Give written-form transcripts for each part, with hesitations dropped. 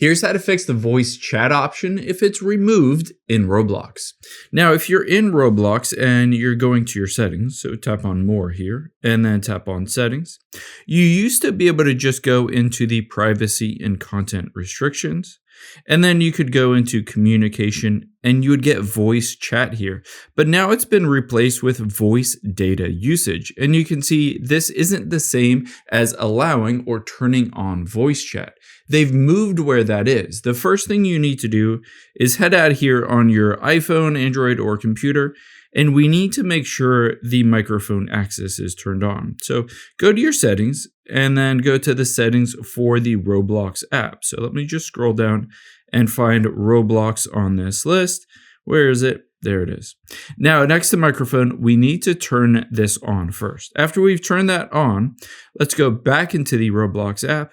Here's how to fix the voice chat option if it's removed in Roblox. Now, if you're in Roblox and you're going to your settings, so tap on More here, and then tap on Settings, you used to be able to just go into the Privacy and Content Restrictions, and then you could go into Communication, and you would get voice chat here. But now it's been replaced with voice data usage, and you can see this isn't the same as allowing or turning on voice chat. They've moved where that is. The first thing you need to do is head out here on your iPhone, Android, or computer, and we need to make sure the microphone access is turned on. So go to your settings and then go to the settings for the Roblox app. So let me just scroll down and find Roblox on this list. Where is it? There it is. Now, next to microphone, we need to turn this on first. After we've turned that on, let's go back into the Roblox app.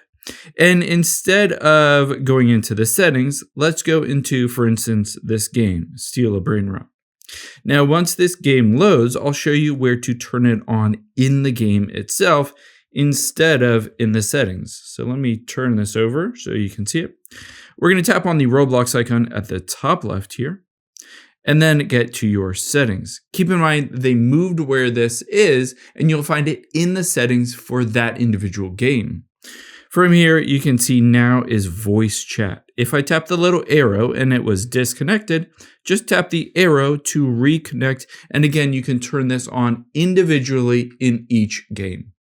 And instead of going into the settings, let's go into, for instance, this game, Steal a Brain Rot. Now, once this game loads, I'll show you where to turn it on in the game itself instead of in the settings. So let me turn this over so you can see it. We're going to tap on the Roblox icon at the top left here, and then get to your settings. Keep in mind, they moved where this is, and you'll find it in the settings for that individual game. From here, you can see now is voice chat. If I tap the little arrow and it was disconnected, just tap the arrow to reconnect. And again, you can turn this on individually in each game.